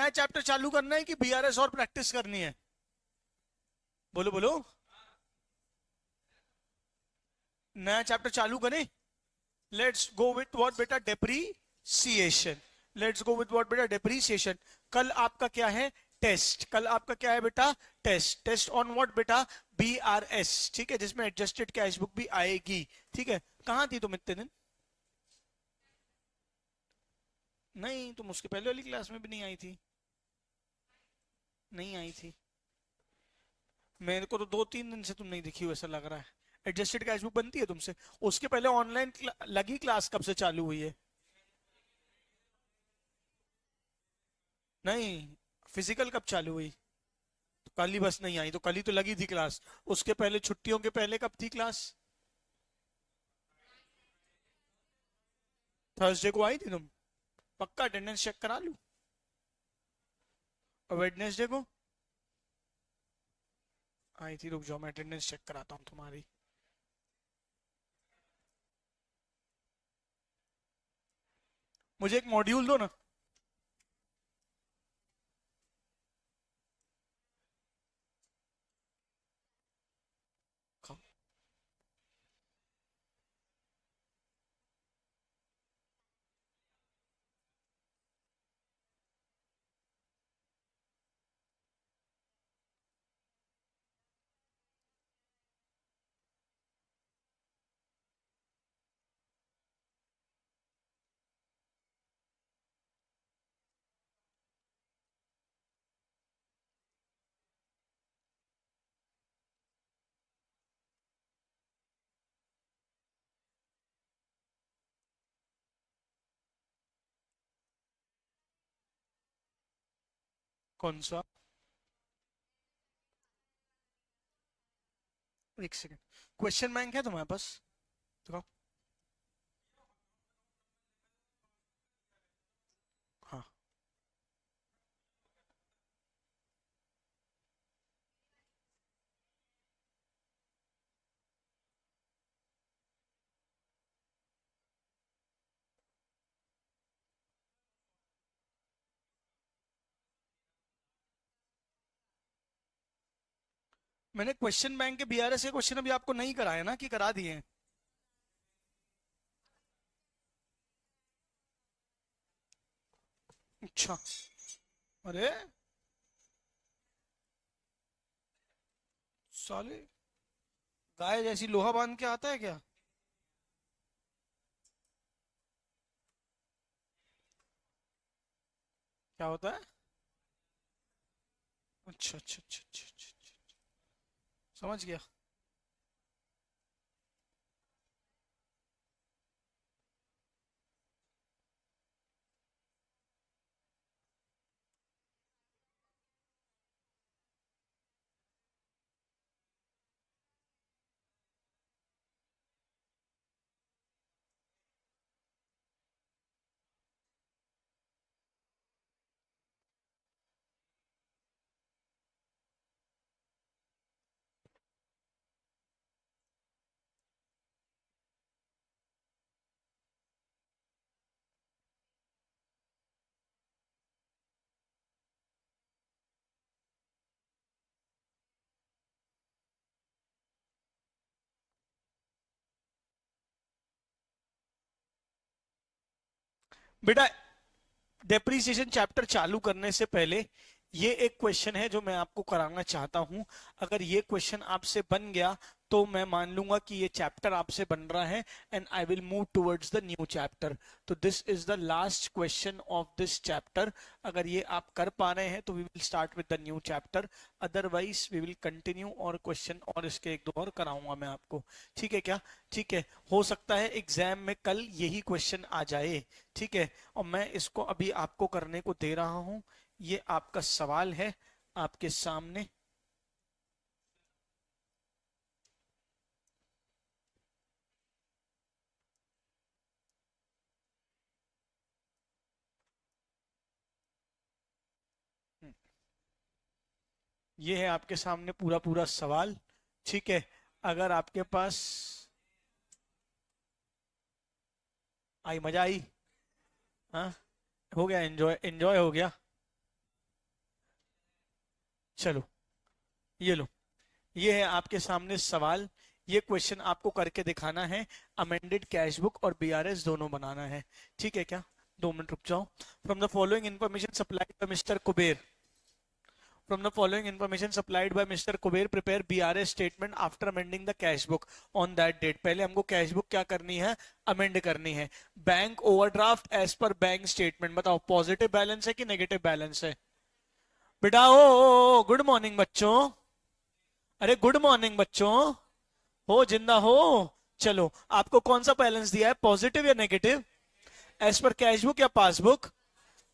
नया चैप्टर चालू करना है कि बीआरएस और प्रैक्टिस करनी है? बोलो बोलो। नया चैप्टर चालू करें? लेट्स गो विथ व्हाट बेटा? Depreciation. Let's go with what बेटा? डेप्रीसिएशन। कल आपका क्या है? टेस्ट। कल आपका क्या है बेटा? टेस्ट। टेस्ट ऑन व्हाट बेटा? बीआरएस। ठीक है, जिसमें एडजस्टेड कैश बुक भी आएगी। ठीक है, कहां थी तुम इतने दिन? नहीं, तुम उसके पहले वाली क्लास में भी नहीं आई थी। नहीं आई थी। मेरे को तो 2-3 दिन से तुम नहीं दिखी हो ऐसा लग रहा है। एडजस्टेड कैश बुक बनती है तुमसे? उसके पहले ऑनलाइन लगी क्लास कब से चालू हुई है? नहीं, फिजिकल कब चालू हुई? तो कल ही बस नहीं आई, तो कल ही तो लगी थी क्लास। उसके पहले छुट्टियों के पहले कब थी क्लास? थर्सडे को आई थी तुम? पक्का अटेंडेंस चेक करा लूं? और वेडनेसडे को आई थी? रुक जाओ, मैं अटेंडेंस चेक कराता हूँ तुम्हारी। मुझे एक मॉड्यूल दो ना। कौन सा? एक सेकंड। क्वेश्चन बैंक है तुम्हारे पास? दिखाओ। हाँ। मैंने क्वेश्चन बैंक के बीआरएस के क्वेश्चन अभी आपको नहीं कराए ना, कि करा दिए हैं? अच्छा। अरे साले, गाय जैसी लोहा बांध के आता है क्या? क्या होता है? अच्छा अच्छा अच्छा अच्छा अच्छा अच्छा। समझ गया। बेटा, डेप्रीसिएशन चैप्टर चालू करने से पहले ये एक क्वेश्चन है जो मैं आपको कराना चाहता हूं। अगर ये क्वेश्चन आपसे बन गया तो मैं मान लूंगा कि ये चैप्टर आपसे बन रहा है, and I will move towards the new chapter. तो this is the last question of this chapter. अगर ये आप कर पा रहे हैं तो we will start with the new chapter, otherwise we will continue और क्वेश्चन और इसके एक दो और कराऊंगा मैं आपको। ठीक है क्या? ठीक है, हो सकता है एग्जाम में कल यही क्वेश्चन आ जाए। ठीक है, और मैं इसको अभी आपको करने को दे रहा हूं। ये आपका सवाल है आपके सामने। ये है आपके सामने पूरा पूरा सवाल। ठीक है, अगर आपके पास आई, मजा आई? हाँ, हो गया एंजॉय? एंजॉय हो गया? चलो ये लो, ये है आपके सामने सवाल। ये क्वेश्चन आपको करके दिखाना है, अमेंडेड कैश बुक और बीआरएस दोनों बनाना है, ठीक है क्या? 2 मिनट रुक जाओ। From the following information supplied by mister Kuber, from the following information supplied by Mr. Kuber, prepare BRS statement after amending the cash book on that date। पहले हमको कैश बुक क्या करनी है, अमेंड करनी है। Bank overdraft as per bank statement, बताओ positive balance है कि नेगेटिव बैलेंस है? बेटा ओ गुड मॉर्निंग बच्चों, अरे गुड मॉर्निंग बच्चों, हो जिंदा हो। चलो आपको कौन सा बैलेंस दिया है, पॉजिटिव या negative, as per cash book या पासबुक?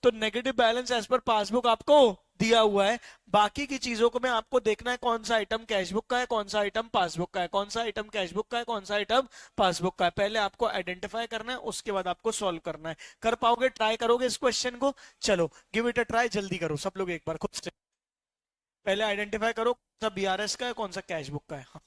तो negative balance as per passbook आपको दिया हुआ है। बाकी की चीजों को में आपको देखना है कौन सा आइटम कैशबुक का है, कौन सा आइटम पासबुक का है, कौन सा आइटम कैशबुक का है, कौन सा आइटम पासबुक का है। पहले आपको आइडेंटिफाई करना है, उसके बाद आपको सॉल्व करना है। कर पाओगे, ट्राई करोगे इस क्वेश्चन को? चलो गिव इट अ ट्राई, जल्दी करो सब लोग एक बार खुद से। पहले आइडेंटिफाई करो कौन सा बीआरएस का है, कौन सा कैशबुक का है। हाँ।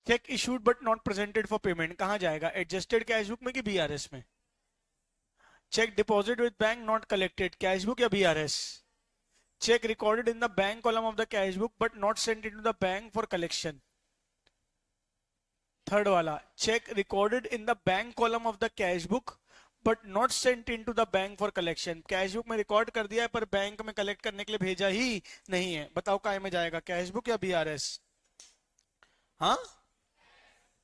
Cheque issued but not presented for payment कहां जाएगा, एडजस्टेड कैशबुक में कि बीआरएस में? Cheque deposit with bank not collected, cashbook या BRS? Cheque recorded in the bank column of the cashbook but not sent into the bank for collection. Third वाला, cheque recorded in the bank column of the cash book but not sent into the bank for collection. Cash book में record कर दिया है पर bank में collect करने के लिए भेजा ही नहीं है। बताओ काय में जाएगा, कैश बुक या बीआरएस? हाँ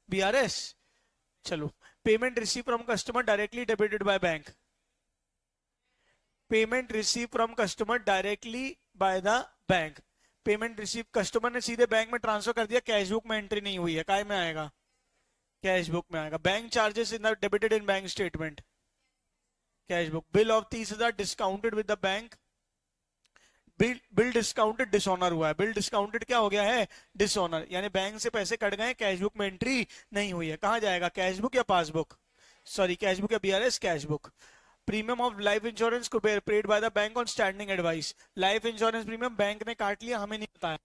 बीआरएस। चलो, payment receive from customer directly debited by bank, payment receive from customer directly by the bank. Payment receive customer ने सीधे बैंक में ट्रांसफर कर दिया, कैश बुक में एंट्री नहीं हुई है, काय में आएगा, कैश बुक में आएगा। Bank charges in the debited in bank statement, cash book. Bill of 30,000 discounted with the bank, bill discounted dishonour हुआ है, बिल डिस्काउंटेड क्या हो गया है, डिसऑनर, यानी बैंक से पैसे कट गए, कैश बुक में एंट्री नहीं हुई है। कहां जाएगा, कैश बुक या पासबुक, सॉरी कैश बुक या BRS, cash book. Premium of life insurance को paid by the bank on standing advice, life insurance premium bank ने काट लिया, हमें नहीं बताया,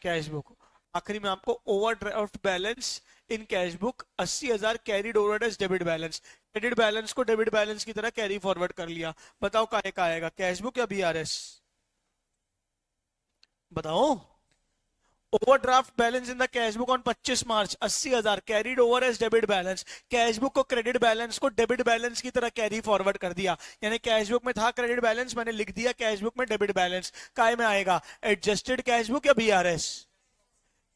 कैश बुक। आखिरी में आपको overdraft balance in cash book 80,000 carried over as debit balance, credit balance को डेबिट बैलेंस की तरह कैरी फॉरवर्ड कर लिया। बताओ काहे का आएगा, कैश बुक या बीआरएस? बताओ। Overdraft balance in the cash book on 25 March 80,000 carried over as debit balance, cash book को क्रेडिट बैलेंस को डेबिट बैलेंस की तरह कैरी फॉरवर्ड कर दिया, यानी कैश बुक में था क्रेडिट बैलेंस, मैंने लिख दिया कैश बुक में डेबिट बैलेंस। काय में आएगा, एडजस्टेड कैश बुक या बीआरएस?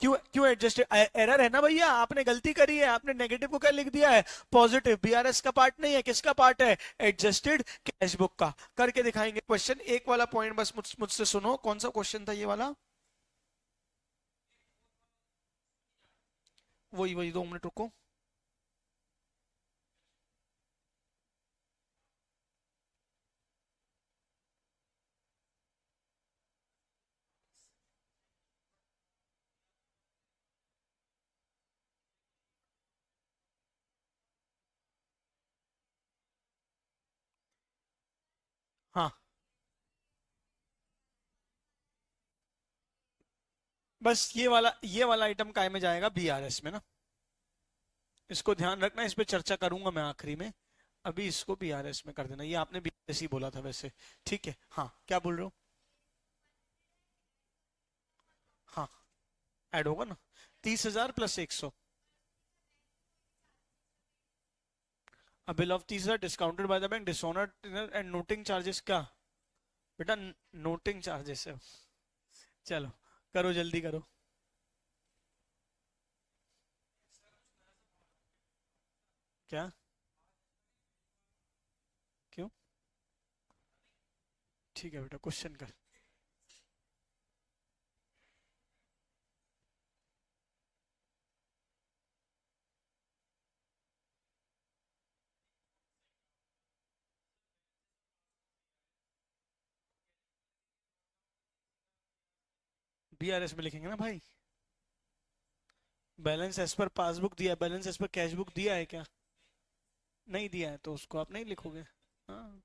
क्यों क्यों एडजस्टेड, एरर है ना भैया, आपने गलती करी है, आपने नेगेटिव को क्या लिख दिया है, पॉजिटिव। बीआरएस का पार्ट नहीं है, किसका पार्ट है, एडजस्टेड कैश बुक का। करके दिखाएंगे क्वेश्चन। एक वाला पॉइंट बस मुझसे सुनो, कौन सा क्वेश्चन था ये वाला, वही वही 2 मिनट रुको। हाँ, बस ये वाला आइटम काय में जाएगा, बीआरएस में ना। इसको ध्यान रखना, इस पे चर्चा करूंगा मैं आखिरी में। अभी इसको बीआरएस में कर देना, ये आपने बीआरएस ही बोला था वैसे। ठीक है, हाँ क्या बोल रहे हो? हाँ, ऐड होगा ना, 30,000 plus 100। A bill of 30,000 discounted bye the bank, dishonour and noting charges क्या? बेटा नोटिंग चार्जेस है। चलो करो, जल्दी करो। क्या? क्यों? ठीक है बेटा, क्वेश्चन कर। बीआरएस में लिखेंगे ना भाई। बैलेंस एज पर पासबुक दिया, balance as per cash book दिया है क्या? नहीं दिया है तो उसको आप नहीं लिखोगे। हाँ।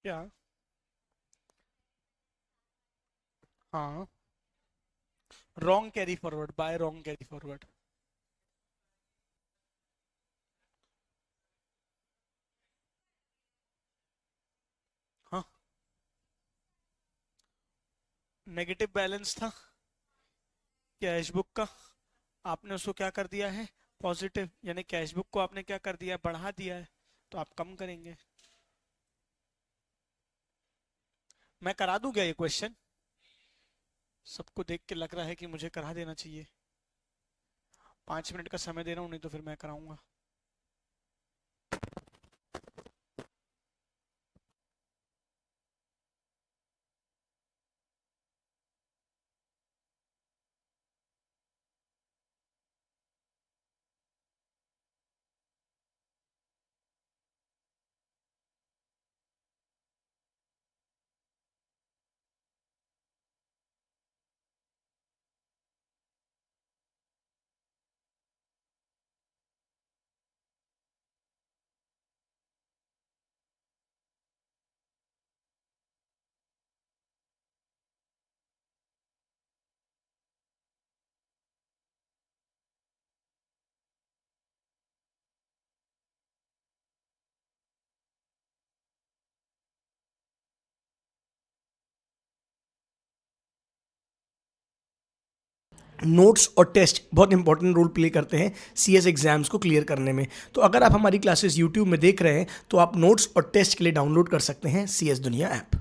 क्या? हाँ, wrong carry forward, by wrong carry forward. हाँ, नेगेटिव बैलेंस था कैश बुक का, आपने उसको क्या कर दिया है, पॉजिटिव, यानी कैश बुक को आपने क्या कर दिया है, बढ़ा दिया है, तो आप कम करेंगे। मैं करा दूं क्या ये क्वेश्चन? सबको देख के लग रहा है कि मुझे करा देना चाहिए। 5 मिनट का समय दे रहा हूँ, नहीं तो फिर मैं कराऊंगा। नोट्स और टेस्ट बहुत इंपॉर्टेंट रोल प्ले करते हैं सीएस एग्जाम्स को क्लियर करने में। तो अगर आप हमारी क्लासेस यूट्यूब में देख रहे हैं तो आप नोट्स और टेस्ट के लिए डाउनलोड कर सकते हैं सीएस दुनिया ऐप।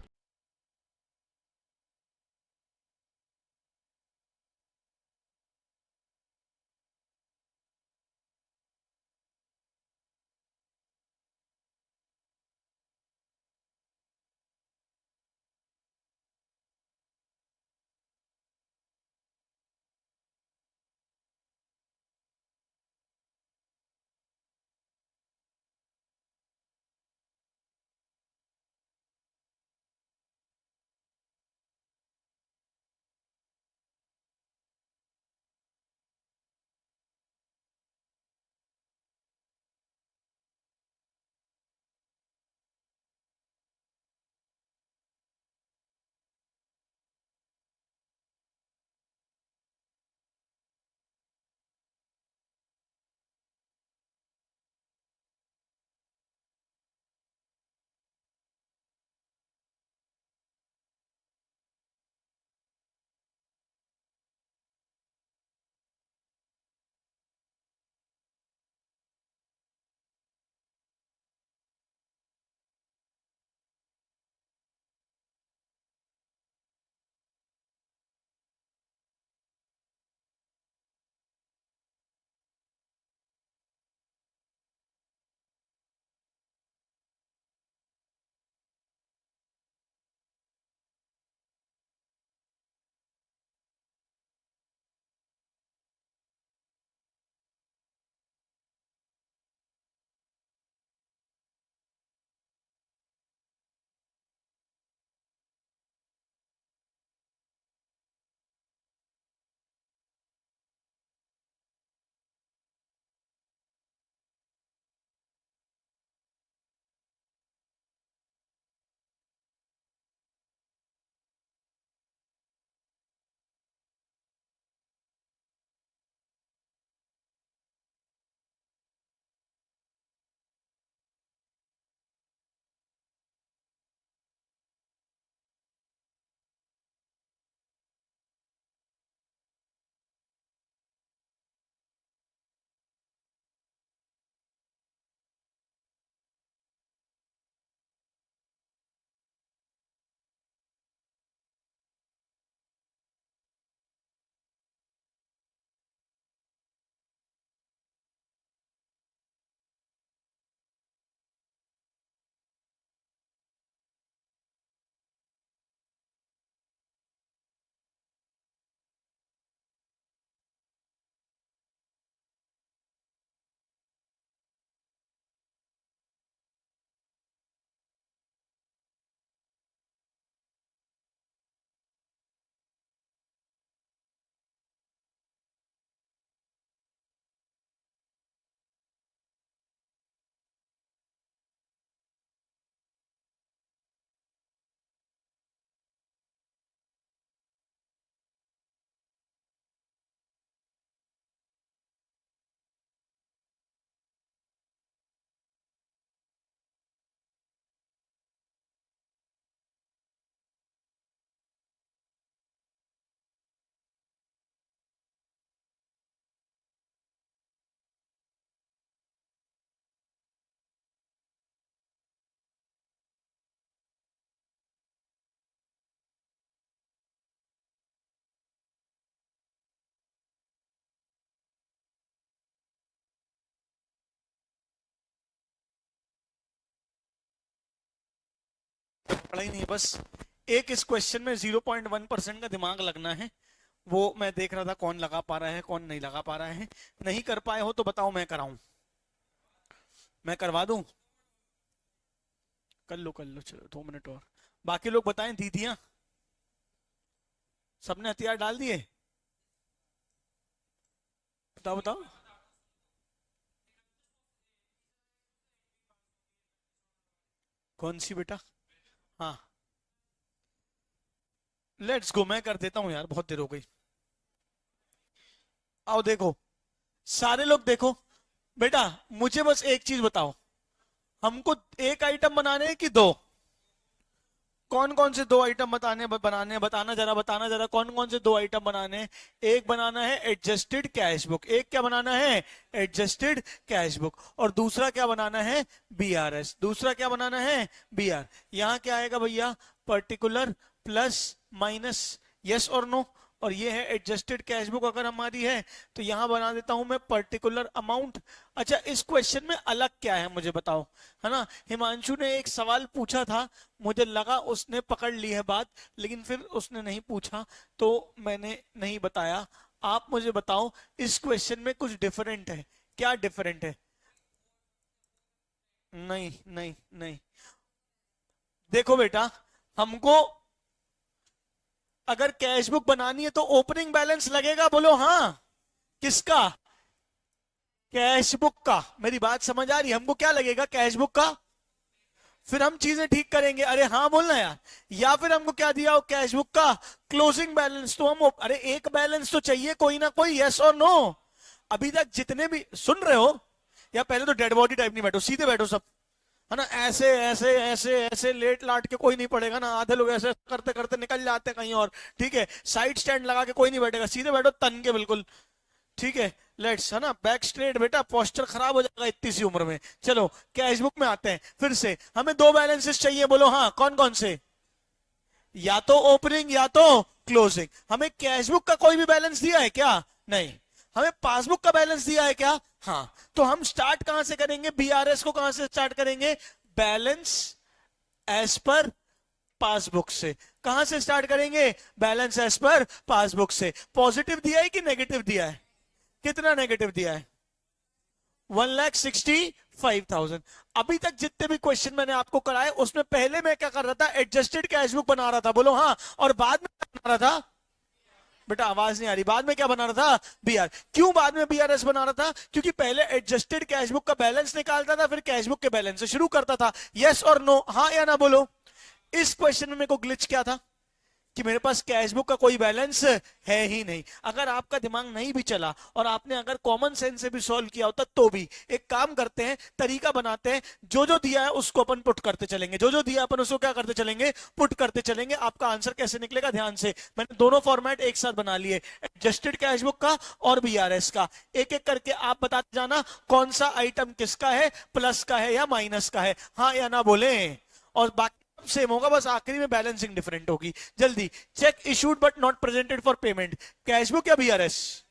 पढ़ा ही नहीं है, बस एक इस क्वेश्चन में 0.1% का दिमाग लगना है। वो मैं देख रहा था कौन लगा पा रहा है कौन नहीं लगा पा रहा है। नहीं कर पाए हो तो बताओ, मैं कराऊं, मैं करवा दूं। कर लो, चलो 2 मिनट और। बाकी लोग बताएं, दीदियां सबने हथियार डाल दिए? बताओ बताओ। कौन सी बेटा? हाँ, लेट्स गो, मैं कर देता हूं यार, बहुत देर हो गई। आओ देखो, सारे लोग देखो। बेटा मुझे बस एक चीज बताओ, हमको एक आइटम बनाने हैं कि दो? कौन कौन से दो आइटम बताना जरा कौन कौन से दो आइटम बनाने हैं। एक बनाना है एडजस्टेड कैश बुक, एक क्या बनाना है एडजस्टेड कैश बुक, और दूसरा क्या बनाना है बीआरएस, दूसरा क्या बनाना है बीआर। यहां क्या आएगा भैया पर्टिकुलर प्लस माइनस, यस और नो। और ये है एडजस्टेड कैश बुक अगर हमारी है तो यहां बना देता हूं मैं पर्टिकुलर अमाउंट। अच्छा इस क्वेश्चन में अलग क्या है मुझे बताओ, है ना। हिमांशु ने एक सवाल पूछा था, मुझे लगा उसने पकड़ ली है बात, लेकिन फिर उसने नहीं पूछा तो मैंने नहीं बताया। आप मुझे बताओ इस क्वेश्चन में कुछ डिफरेंट है, क्या डिफरेंट है। नहीं नहीं नहीं, देखो बेटा हमको अगर कैश बुक बनानी है तो ओपनिंग बैलेंस लगेगा, बोलो हाँ। किसका, कैश बुक का। मेरी बात समझ आ रही है, हमको क्या लगेगा कैश बुक का, फिर हम चीजें ठीक करेंगे। अरे हाँ बोलना यार। या फिर हमको क्या दिया हो कैश बुक का क्लोजिंग बैलेंस, तो हम अरे एक बैलेंस तो चाहिए कोई ना कोई, यस और नो। अभी तक जितने भी सुन रहे हो, या पहले तो डेड बॉडी टाइप नहीं बैठो, सीधे बैठो सब, है ना। ऐसे ऐसे ऐसे ऐसे लेट लाट के कोई नहीं पड़ेगा ना, आधे लोग ऐसे करते करते निकल जाते कहीं और, ठीक है। साइड स्टैंड लगा के कोई नहीं बैठेगा, सीधे बैठो तन के बिल्कुल, ठीक है। लेट्स, है ना, बैक स्ट्रेट बेटा, पोस्चर खराब हो जाएगा इतनी सी उम्र में। चलो कैश बुक में आते हैं फिर से। हमें दो बैलेंसेस चाहिए, बोलो हाँ कौन कौन से, या तो ओपनिंग या तो क्लोजिंग। हमें कैश बुक का कोई भी बैलेंस दिया है क्या, नहीं। हमें पासबुक का बैलेंस दिया है क्या, हाँ। तो हम स्टार्ट कहां से करेंगे, बीआरएस को कहां से स्टार्ट करेंगे, बैलेंस एज पर पासबुक से। कहां से स्टार्ट करेंगे, बैलेंस एज पर पासबुक से। पॉजिटिव दिया है कि नेगेटिव दिया है, कितना नेगेटिव दिया है, 1,65,000। अभी तक जितने भी क्वेश्चन मैंने आपको कराए उसमें पहले मैं क्या कर रहा था, एडजस्टेड कैश बुक बना रहा था, बोलो हाँ। और बाद में क्या बना रहा था, बेटा आवाज नहीं आ रही, बाद में क्या बना रहा था बीआर। क्यों बाद में बीआरएस बना रहा था, क्योंकि पहले एडजस्टेड कैश बुक का बैलेंस निकालता था, फिर कैश बुक के बैलेंस से शुरू करता था। यस और नो, हाँ या ना बोलो। इस क्वेश्चन में मेरे को ग्लिच क्या था कि मेरे पास कैश बुक का कोई बैलेंस है ही नहीं। अगर आपका दिमाग नहीं भी चला और आपने अगर कॉमन सेंस से भी सॉल्व किया होता तो भी, एक काम करते हैं, तरीका बनाते हैं, जो जो दिया है उसको अपन पुट करते चलेंगे, जो जो दिया अपन उसको क्या करते चलेंगे, पुट करते चलेंगे। आपका आंसर कैसे निकलेगा ध्यान से, मैंने दोनों फॉर्मेट एक साथ बना लिए, एडजस्टेड कैश बुक का और बीआरएस का। एक एक करके आप बताते जाना कौन सा आइटम किसका है, प्लस का है या माइनस का है, हाँ या ना बोले। और बाकी सेम होगा, बस आखिरी में बैलेंसिंग डिफरेंट होगी। जल्दी, cheque issued but not presented for payment, cash book या BRS,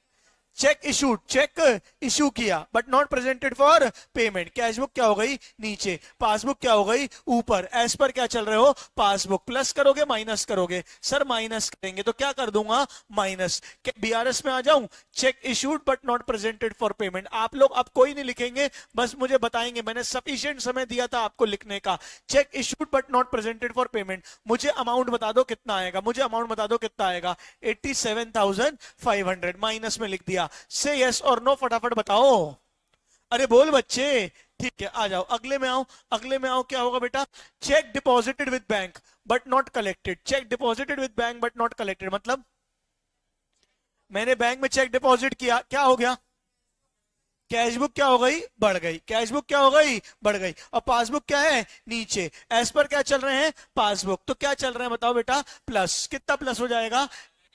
cheque issued, cheque issue किया but not presented for payment, cash book क्या हो गई नीचे, पासबुक क्या हो गई ऊपर। एस पर क्या चल रहे हो, पासबुक। प्लस करोगे माइनस करोगे, सर माइनस करेंगे तो क्या कर दूंगा माइनस। बीआरएस में आ जाऊं, check issued but not presented for payment. आप लोग अब कोई नहीं लिखेंगे, बस मुझे बताएंगे, मैंने सफिशिएंट समय दिया था आपको लिखने का। Check issued but not presented for payment, मुझे अमाउंट बता दो कितना आएगा, मुझे अमाउंट बता दो कितना आएगा, 87,500 माइनस में लिख दिया। से यस और नो फटाफट बताओ, अरे बोल बच्चे, ठीक है। आ जाओ अगले में आओ, अगले में आओ, क्या होगा बेटा, check deposited with bank but not collected. Check deposited with bank but not collected मतलब मैंने बैंक में चेक डिपॉजिट किया, क्या हो गया, कैश बुक क्या हो गई, बढ़ गई, कैश बुक क्या हो गई, बढ़ गई, और पासबुक क्या है नीचे। एस पर क्या चल रहे हैं, पासबुक, तो क्या चल रहे हैं बताओ बेटा, प्लस। कितना प्लस हो जाएगा,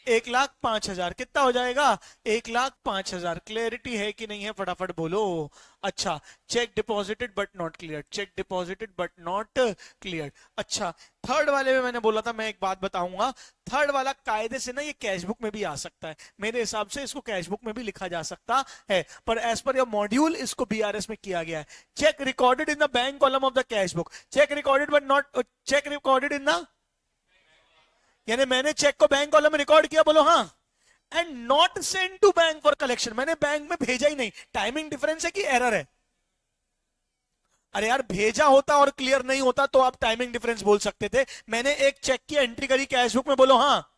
1,05,000। कितना हो जाएगा, 1,05,000। क्लियरिटी है कि नहीं है फटाफट बोलो। अच्छा, check deposited but not clear, check deposited but not clear. अच्छा, थर्ड वाले में मैंने बोला था मैं एक बात बताऊंगा, थर्ड वाला कायदे से ना ये कैश बुक में भी आ सकता है, मेरे हिसाब से इसको कैश बुक में भी लिखा जा सकता है, पर एज पर योर मॉड्यूल इसको बीआरएस में किया गया है। Cheque recorded in the bank column of the cash book, cheque recorded but not, cheque recorded in the, यानी मैंने चेक को बैंक कॉलम में रिकॉर्ड किया, बोलो हाँ। And not send to bank for collection, मैंने बैंक में भेजा ही नहीं। टाइमिंग डिफरेंस है कि एरर है, अरे यार भेजा होता और क्लियर नहीं होता तो आप टाइमिंग डिफरेंस बोल सकते थे। मैंने एक चेक की एंट्री करी कैश बुक में, बोलो हाँ,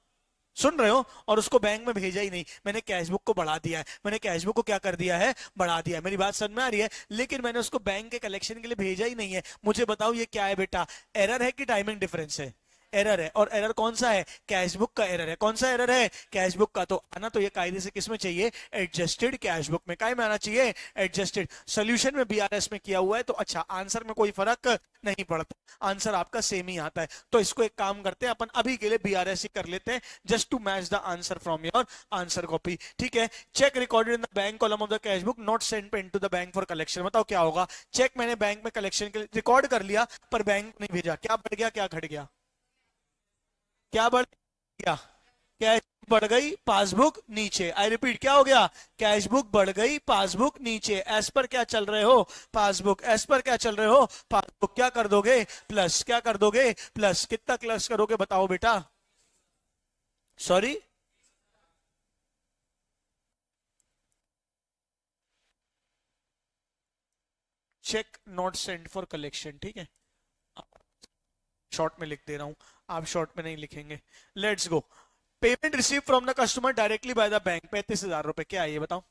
सुन रहे हो, और उसको बैंक में भेजा ही नहीं, मैंने कैश बुक को बढ़ा दिया है, मैंने कैश बुक को क्या कर दिया है, बढ़ा दिया है। मेरी बात समझ में आ रही है, लेकिन मैंने उसको बैंक के कलेक्शन के लिए भेजा ही नहीं है। मुझे बताओ ये क्या है बेटा, एरर है कि टाइमिंग डिफरेंस है, एरर है। और एरर कौन सा है? कैशबुक का एरर है। कौन सा एरर है? कैशबुक का। तो आना तो ये कायदे से किस में चाहिए? एडजस्टेड कैशबुक में। काय में आना चाहिए? एडजस्टेड। सोल्यूशन में बीआरएस में किया हुआ है तो अच्छा, आंसर में कोई फर्क नहीं पड़ता, आंसर आपका सेम ही आता है। तो इसको एक काम करते हैं अपन अभी के लिए बीआरएस ही कर लेते हैं, just to match the answer from your answer copy. ठीक है। Cheque recorded in the bank column of the cashbook not sent pen to the bank for collection. बताओ क्या होगा? चेक मैंने बैंक में कलेक्शन के लिए रिकॉर्ड कर लिया पर बैंक नहीं भेजा, क्या बढ़ गया क्या घट गया? क्या बढ़ गया? कैश बढ़ गई, पासबुक नीचे। आई रिपीट, क्या हो गया? कैशबुक बढ़ गई, पासबुक नीचे। एस पर क्या चल रहे हो? पासबुक। एस पर क्या चल रहे हो? पासबुक। क्या कर दोगे? प्लस। क्या कर दोगे? प्लस। कितना प्लस करोगे बताओ बेटा? Sorry, cheque not send for collection. ठीक है, शॉर्ट में लिख दे रहा हूं, आप शॉर्ट में नहीं लिखेंगे। Let's go. Payment receive from the customer directly by the bank, 35,000 रुपए। क्या है ये बताओ?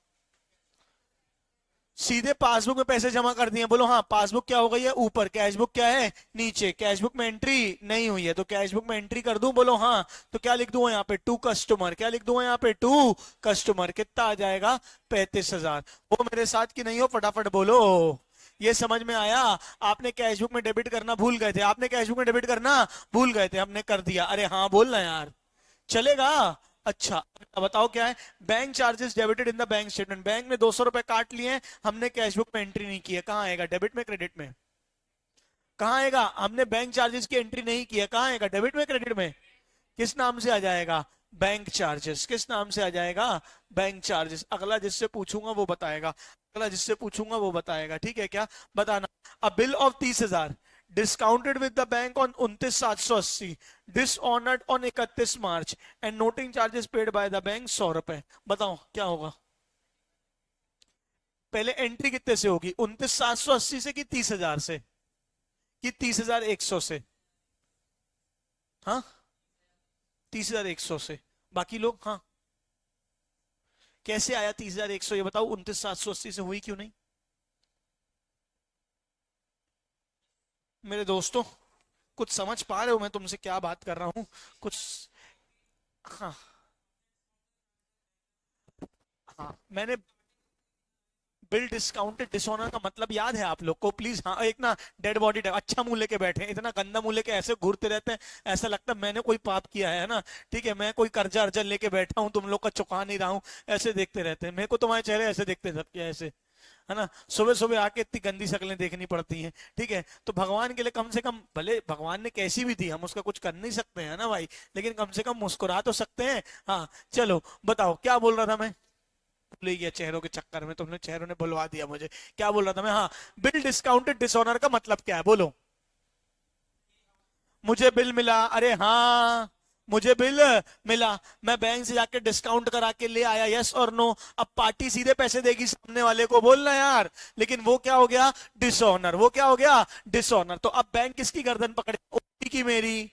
सीधे पासबुक में पैसे जमा कर दिए। बोलो हाँ। पासबुक क्या हो गई है? ऊपर। कैशबुक क्या है? नीचे। कैशबुक में एंट्री नहीं हुई है तो कैशबुक में एंट्री कर दूं? बोलो हाँ। तो क्या लिख दूं यहाँ पे? To customer. क्या लिख दूं यहाँ पे? To customer. कितना आ जाएगा? 35,000। वो मेरे साथ की नहीं हो, फटाफट बोलो। ये समझ में आया? आपने कैशबुक में डेबिट करना भूल गए थे, आपने कैशबुक में डेबिट करना भूल गए थे, हमने कर दिया। अरे हाँ बोलना यार, चलेगा? अच्छा बताओ क्या है? Bank charges debited in the bank statement. Bank ने 200 रुपए काट लिए हैं, हमने कैशबुक में एंट्री नहीं की है। कहाँ आएगा? डेबिट में क्रेडिट में? कहाँ आएगा? हमने बैंक चार्जेस की एंट्री नहीं की है, कहाँ आएगा? डेबिट में क्रेडिट में? किस नाम से आ जाएगा? Bank charges. किस नाम से आ जाएगा? Bank charges. अगला जिससे पूछूंगा वो बताएगा, अगला जिससे पूछूंगा वो बताएगा। ठीक है क्या? बताना। अ bill of 30,000 discounted with the bank on 29,780, dishonoured on 31 March and noting charges paid by the bank 100 रुपए। बताओ क्या होगा? पहले एंट्री कितने से होगी? 29,780 से कि 30,000 से कि 30,100 से? हाँ, 30,100 से। बाकी लोग? हाँ। कैसे आया 30,100 ये बताओ? 29,780 से हुई क्यों नहीं मेरे दोस्तों? कुछ समझ पा रहे हो मैं तुमसे क्या बात कर रहा हूं? कुछ? हाँ हाँ, मैंने बिल डिस्काउंटेड डिसऑनर का मतलब याद है आप लोग को? प्लीज हाँ, एक ना डेड बॉडी टाइप अच्छा मुंह लेके बैठे हैं, इतना गंदा मुंह लेके ऐसे घूरते रहते हैं, ऐसा लगता है मैंने कोई पाप किया है ना। ठीक है, मैं कोई कर्जा अर्जा लेके बैठा हूँ, तुम लोग का चुका नहीं रहा हूँ, ऐसे देखते रहते हैं मेरे को। तुम्हारे चेहरे ऐसे देखते हैं सबके ऐसे, है ना? सुबह सुबह आके इतनी गंदी शक्लें देखनी पड़ती हैं। ठीक है, तो भगवान के लिए कम से कम, भले भगवान ने कैसी भी दी हम उसका कुछ कर नहीं सकते हैं ना भाई, लेकिन कम से कम मुस्कुरा तो सकते हैं। हाँ चलो बताओ क्या बोल रहा था मैं? भूल ही गया चेहरों के चक्कर में, तुमने चेहरों ने बुलवा दिया मुझे। क्या बोल रहा था मैं? हाँ, बिल डिस्काउंटेड डिसऑनर का मतलब क्या है बोलो? मुझे बिल मिला। अरे हाँ, मुझे बिल मिला, मैं बैंक से जाके डिस्काउंट करा के ले आया। यस और नो? अब पार्टी सीधे पैसे देगी सामने वाले को, बोलना यार। लेकिन वो क्या हो गया? डिसऑनर। वो क्या हो गया? डिसऑनर। तो अब बैंक किसकी गर्दन पकड़े? ओपी की, मेरी।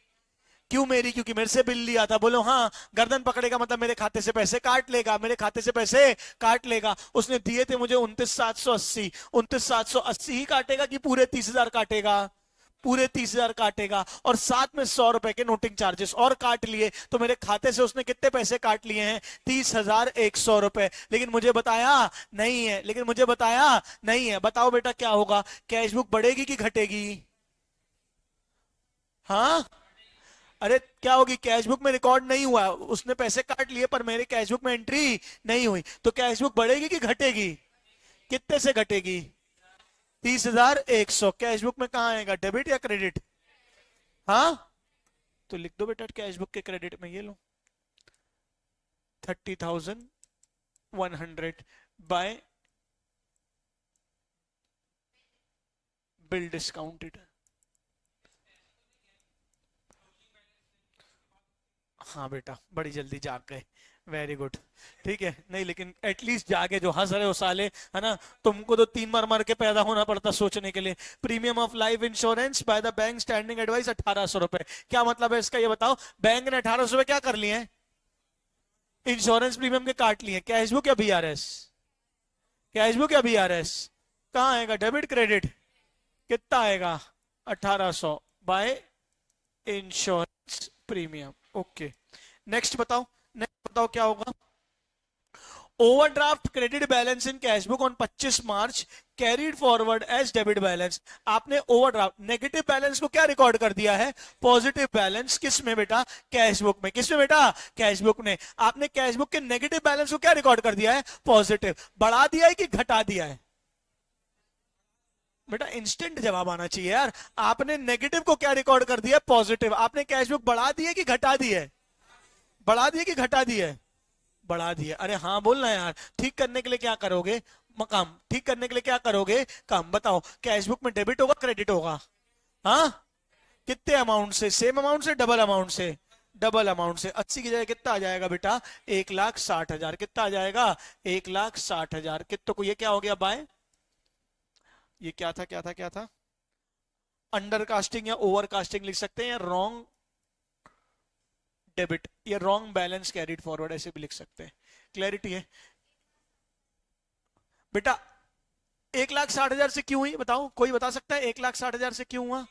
क्यों मेरी? क्योंकि मेरे से बिल लिया था। बोलो हाँ। गर्दन पकड़ेगा मतलब मेरे खाते से पैसे काट लेगा, मेरे खाते से पैसे काट लेगा। उसने दिए थे मुझे 29,780, 29,780 ही काटेगा कि पूरे 30,000 काटेगा? पूरे 30,000 काटेगा। और साथ में 100 रुपए के नोटिंग चार्जेस और काट लिए, तो मेरे खाते से उसने कितने पैसे काट लिए हैं? 30,100 रुपए। लेकिन मुझे बताया नहीं है, लेकिन मुझे बताया नहीं है। बताओ बेटा क्या होगा? कैशबुक बढ़ेगी कि घटेगी? हाँ, अरे क्या होगी? कैशबुक में रिकॉर्ड नहीं हुआ, उसने पैसे काट लिए पर मेरे कैशबुक में एंट्री नहीं हुई, तो कैशबुक बढ़ेगी कि घटेगी? कितने से घटेगी? 30,100। कैशबुक में कहाँ आएगा? डेबिट या क्रेडिट? हाँ, तो लिख दो बेटा कैशबुक के क्रेडिट में, ये लो 30,100 बाय बिल डिस्काउंटेड। हाँ बेटा, बड़ी जल्दी जाग गए, वेरी गुड। ठीक है, नहीं लेकिन एटलीस्ट जागे, जो हंस रहे हो साले, है ना? तुमको तो 3 बार मर के पैदा होना पड़ता सोचने के लिए। Premium of life insurance bye the bank standing advice 1,800 रुपए। क्या मतलब है इसका ये बताओ? बैंक ने 1,800 रुपए क्या कर लिए हैं? इंश्योरेंस प्रीमियम के काट लिए। कैशबुक या बीआरएस? कैशबुक या बीआरएस? कहाँ आएगा? Debit credit? कितना आएगा? 1,800 by insurance premium. Okay, next बताओ, नेक्स्ट बताओ क्या होगा। Overdraft credit balance in cash book on 25 March carried forward as debit balance. आपने ओवरड्राफ्ट नेगेटिव बैलेंस को क्या रिकॉर्ड कर दिया है, पॉजिटिव बैलेंस। किस में बेटा, कैश बुक में। किस में बेटा, कैश बुक में। आपने कैश बुक के नेगेटिव बैलेंस को क्या रिकॉर्ड कर दिया है, पॉजिटिव। बढ़ा दिया है कि घटा दिया है बेटा, इंस्टेंट जवाब आना चाहिए यार। आपने नेगेटिव को क्या रिकॉर्ड कर दिया, पॉजिटिव। आपने कैश बुक बढ़ा दी है कि घटा दी है, बढ़ा दी है कि घटा दी है, बढ़ा दिया। अरे हाँ बोलना यार। ठीक करने के लिए क्या करोगे, काम। ठीक करने के लिए क्या करोगे, काम। बताओ, कैश बुक में डेबिट होगा क्रेडिट होगा, हाँ। कितने अमाउंट से, सेम अमाउंट से, डबल अमाउंट से, डबल अमाउंट से। 80 की जगह कितना आ जाएगा बेटा, 1,60,000। कितना आ जाएगा, 1,60,000। कितने को, ये क्या हो गया बाय, ये क्या था क्या था क्या था, अंडर कास्टिंग या ओवर कास्टिंग लिख सकते हैं, या रॉन्ग डेबिट या रॉन्ग बैलेंस कैरिड फॉरवर्ड ऐसे भी लिख सकते हैं। क्लैरिटी है बेटा। 1,60,000 से क्यों हुई बताओ, कोई बता सकता है 1,60,000 से क्यों हुआ।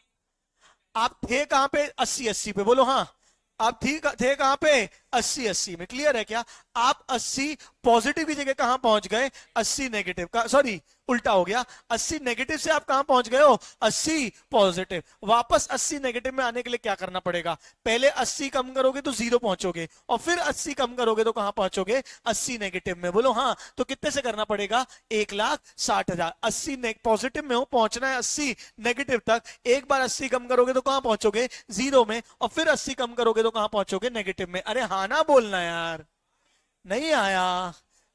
आप थे कहां पे, 80-80 पे, बोलो हाँ। आप थे कहां पे, 80-80 में। क्लियर है क्या। आप 80 पॉजिटिव की जगह कहां पहुंच गए, 80 नेगेटिव का, सॉरी उल्टा हो गया। 80 नेगेटिव से आप कहां पहुंच गए हो, 80 पॉजिटिव। वापस 80 नेगेटिव में आने के लिए क्या करना पड़ेगा, पहले 80 कम करोगे तो 0 पहुंचोगे, और फिर 80 कम करोगे तो कहां पहुंचोगे, 80 नेगेटिव में। बोलो हाँ। तो कितने से करना पड़ेगा, 1,60,000। 80 पॉजिटिव में हो, पहुंचना है 80 नेगेटिव तक। एक बार 80 कम करोगे तो कहां पहुंचोगे, 0 में, और फिर 80 कम करोगे तो कहां पहुंचोगे, नेगेटिव में। अरे हाँ ना बोलना यार, नहीं आया।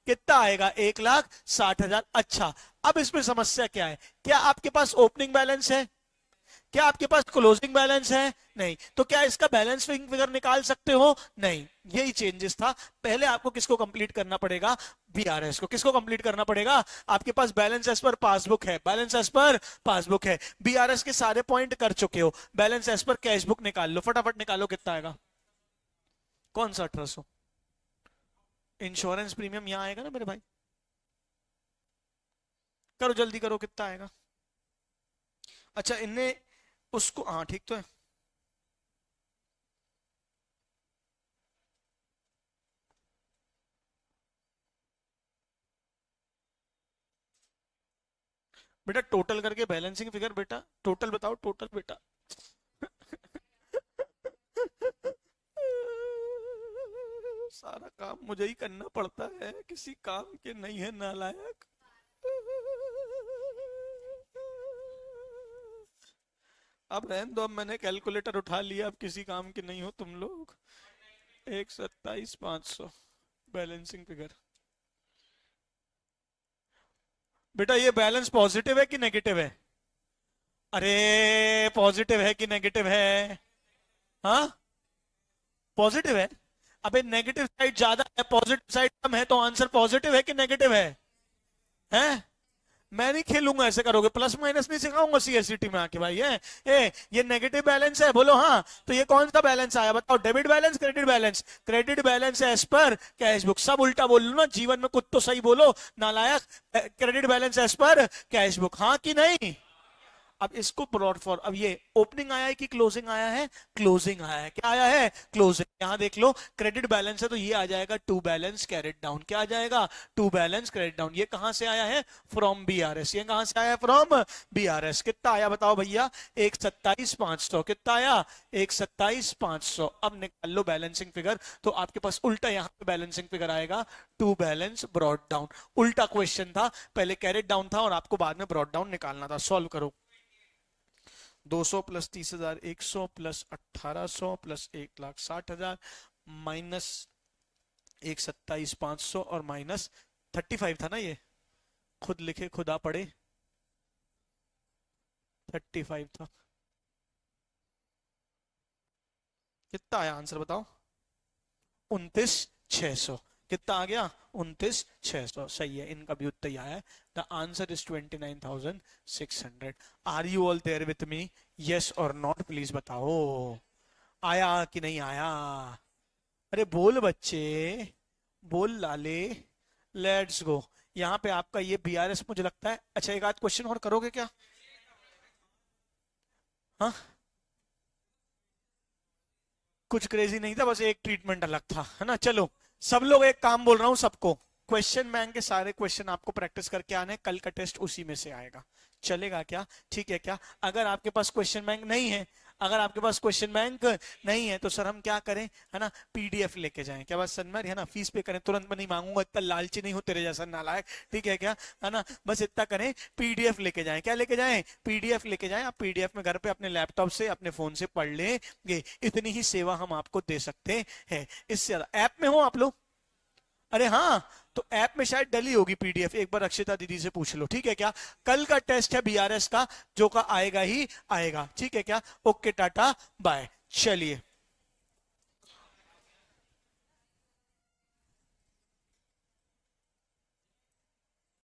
कितना आएगा, 1,60,000। अच्छा, अब इसमें समस्या क्या है, क्या आपके पास ओपनिंग बैलेंस है, क्या आपके पास क्लोजिंग बैलेंस है, नहीं। तो क्या इसका बैलेंस फिगर निकाल सकते हो, नहीं। यही चेंजेस था। पहले आपको किसको कंप्लीट करना पड़ेगा, बीआरएस को। किसको कंप्लीट करना पड़ेगा, आपके पास बैलेंस एज पर पासबुक है, बैलेंस एज पर पासबुक है, बीआरएस के सारे पॉइंट कर चुके हो, balance as per cash book निकाल लो, फटाफट निकालो। कितना आएगा, कौन सा 1800, इंश्योरेंस प्रीमियम यहां आएगा ना मेरे भाई, करो जल्दी करो, कितना आएगा। अच्छा, इनने उसको, हाँ ठीक तो है। बेटा टोटल करके बैलेंसिंग फिगर, बेटा टोटल बताओ, टोटल बेटा। सारा काम मुझे ही करना पड़ता है, किसी काम के नहीं है नालायक। अब रहने दो, अब मैंने कैलकुलेटर उठा लिया, अब किसी काम के नहीं हो तुम लोग। 1,27,500 बैलेंसिंग फिगर। बेटा ये बैलेंस पॉजिटिव है कि नेगेटिव है, अरे पॉजिटिव है कि नेगेटिव है, हाँ पॉजिटिव है। अबे नेगेटिव साइड ज्यादा है, पॉजिटिव साइड कम है, तो आंसर पॉजिटिव है कि नेगेटिव है, हैं। मैं नहीं खेलूंगा ऐसे, करोगे प्लस माइनस नहीं सिखाऊंगा सीएससीटी में आके भाई। ये नेगेटिव बैलेंस है, बोलो हाँ। तो ये कौन सा बैलेंस आया बताओ, debit balance credit balance, credit balance as per cash book. सब उल्टा बोल लो ना, जीवन में कुछ तो सही बोलो नालायक। Credit balance as per cash book, हाँ कि नहीं। अब इसको ब्रॉड फॉर, अब ये ओपनिंग आया है कि क्लोजिंग आया है, क्लोजिंग आया है। क्या आया है, क्लोजिंग। यहां देख लो क्रेडिट बैलेंस है तो ये आ जाएगा टू बैलेंस कैरेट डाउन। क्या आ जाएगा, टू बैलेंस कैरेट डाउन। ये कहां से आया है, फ्रॉम बीआरएस। ये कहां से आया है, फ्रॉम बीआरएस। कितना आया बताओ भैया, 1,27,500। कितना आया, 1,27,500। अब निकाल लो बैलेंसिंग फिगर, तो आपके पास उल्टा यहां पे बैलेंसिंग फिगर आएगा, टू बैलेंस ब्रॉड डाउन। उल्टा क्वेश्चन था, पहले कैरेट डाउन था और आपको बाद में ब्रॉड डाउन निकालना था। सॉल्व करो। 200 प्लस 30,000, 100 प्लस 1,800 प्लस 1,60,000 माइनस 1,27,500 और माइनस 35 था ना, ये खुद लिखे खुदा पढ़े, 35 था। कितना आया आंसर बताओ, 29,600। कितना आ गया, 29,600। सही है, इनका भी उत्तर ही आया है। The answer is 29,600। Are you all there with me, yes और नॉट प्लीज बताओ, आया कि नहीं आया। अरे बोल बच्चे, बोल लाले। Let's go. यहाँ पे आपका ये बीआरएस मुझे लगता है। अच्छा एक आध क्वेश्चन और करोगे क्या, हाँ कुछ क्रेजी नहीं था, बस एक ट्रीटमेंट अलग था, है ना। चलो सब लोग एक काम बोल रहा हूं सबको, क्वेश्चन बैंक के सारे क्वेश्चन आपको प्रैक्टिस करके आने, कल का टेस्ट उसी में से आएगा, चलेगा क्या? ठीक है क्या? अगर आपके पास क्वेश्चन बैंक नहीं है, अगर आपके पास क्वेश्चन बैंक नहीं है तो सर हम क्या करें, है ना, पीडीएफ लेके जाएं, क्या बात सनमर, है ना, फीस पे करें, तुरंत मैं नहीं मांगूंगा, इतना लालची नहीं हो तेरे जैसा नालायक, ठीक है क्या, है ना, बस इतना करें, पीडीएफ लेके जाएं। क्या लेके जाएं? पीडीएफ लेके जाएं। आप पीडीएफ में घर पे अपने लैपटॉप से अपने फोन से पढ़ लेंगे, इतनी ही सेवा हम आपको दे सकते हैं। इससे ज्यादा ऐप में हो आप लोग? अरे हाँ, तो ऐप में शायद डली होगी पीडीएफ, एक बार अक्षिता दीदी से पूछ लो, ठीक है क्या। कल का टेस्ट है बीआरएस का, जो का आएगा ही आएगा, ठीक है क्या। ओके टाटा बाय, चलिए।